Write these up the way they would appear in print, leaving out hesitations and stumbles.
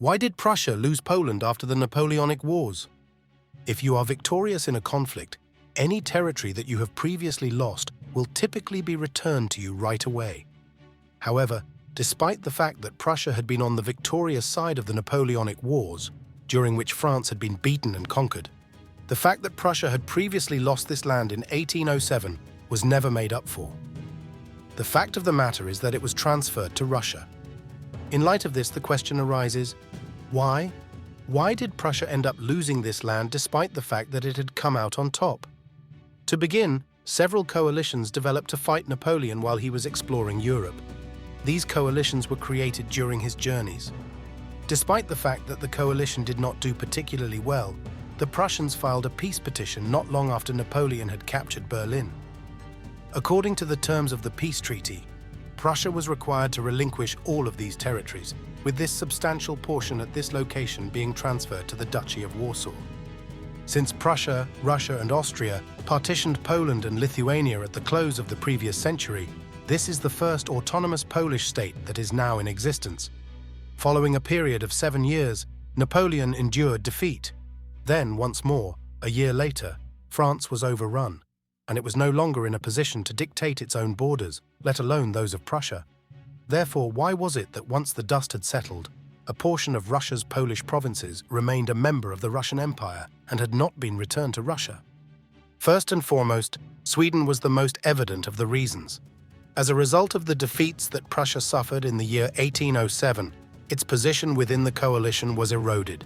Why did Prussia lose Poland after the Napoleonic Wars? If you are victorious in a conflict, any territory that you have previously lost will typically be returned to you right away. However, despite the fact that Prussia had been on the victorious side of the Napoleonic Wars, during which France had been beaten and conquered, the fact that Prussia had previously lost this land in 1807 was never made up for. The fact of the matter is that it was transferred to Russia. In light of this, the question arises, why? Why did Prussia end up losing this land despite the fact that it had come out on top? To begin, several coalitions developed to fight Napoleon while he was exploring Europe. These coalitions were created during his journeys. Despite the fact that the coalition did not do particularly well, the Prussians filed a peace petition not long after Napoleon had captured Berlin. According to the terms of the peace treaty, Prussia was required to relinquish all of these territories, with this substantial portion at this location being transferred to the Duchy of Warsaw. Since Prussia, Russia, and Austria partitioned Poland and Lithuania at the close of the previous century, this is the first autonomous Polish state that is now in existence. Following a period of 7 years, Napoleon endured defeat. Then, once more, a year later, France was overrun, and it was no longer in a position to dictate its own borders, let alone those of Prussia. Therefore, why was it that once the dust had settled, a portion of Russia's Polish provinces remained a member of the Russian Empire and had not been returned to Russia? First and foremost, Sweden was the most evident of the reasons. As a result of the defeats that Prussia suffered in the year 1807, its position within the coalition was eroded.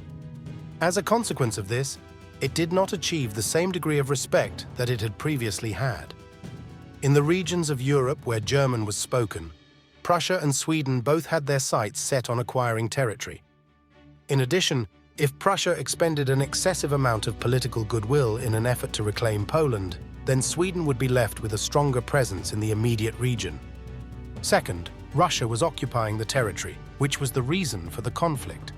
As a consequence of this, it did not achieve the same degree of respect that it had previously had. In the regions of Europe where German was spoken, Prussia and Sweden both had their sights set on acquiring territory. In addition, if Prussia expended an excessive amount of political goodwill in an effort to reclaim Poland, then Sweden would be left with a stronger presence in the immediate region. Second, Russia was occupying the territory, which was the reason for the conflict.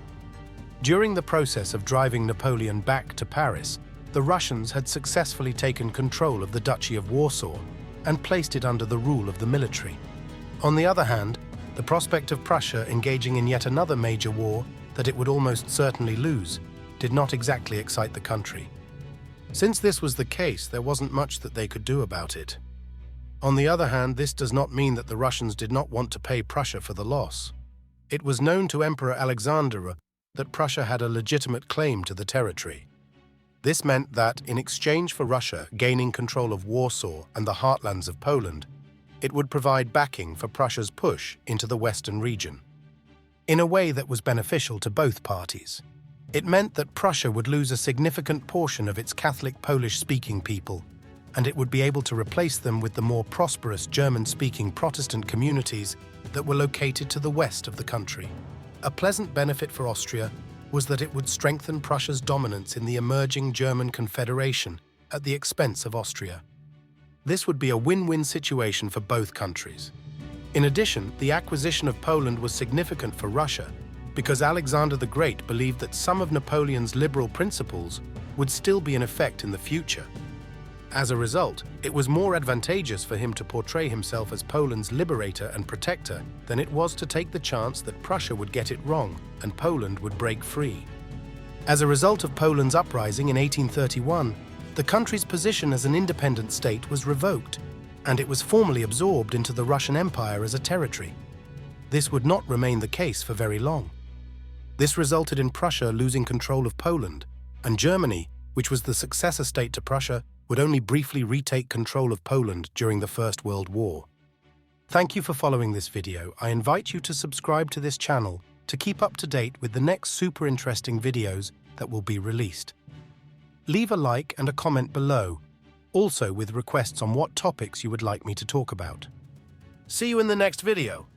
During the process of driving Napoleon back to Paris, the Russians had successfully taken control of the Duchy of Warsaw and placed it under the rule of the military. On the other hand, the prospect of Prussia engaging in yet another major war that it would almost certainly lose did not exactly excite the country. Since this was the case, there wasn't much that they could do about it. On the other hand, this does not mean that the Russians did not want to pay Prussia for the loss. It was known to Emperor Alexander that Prussia had a legitimate claim to the territory. This meant that, in exchange for Russia gaining control of Warsaw and the heartlands of Poland, it would provide backing for Prussia's push into the western region. In a way that was beneficial to both parties. It meant that Prussia would lose a significant portion of its Catholic Polish-speaking people, and it would be able to replace them with the more prosperous German-speaking Protestant communities that were located to the west of the country. A pleasant benefit for Austria was that it would strengthen Prussia's dominance in the emerging German Confederation at the expense of Austria. This would be a win-win situation for both countries. In addition, the acquisition of Poland was significant for Russia because Alexander the Great believed that some of Napoleon's liberal principles would still be in effect in the future. As a result, it was more advantageous for him to portray himself as Poland's liberator and protector than it was to take the chance that Prussia would get it wrong and Poland would break free. As a result of Poland's uprising in 1831, the country's position as an independent state was revoked, and it was formally absorbed into the Russian Empire as a territory. This would not remain the case for very long. This resulted in Prussia losing control of Poland, and Germany, which was the successor state to Prussia, would only briefly retake control of Poland during the First World War. Thank you for following this video. I invite you to subscribe to this channel to keep up to date with the next super interesting videos that will be released. Leave a like and a comment below, also with requests on what topics you would like me to talk about. See you in the next video.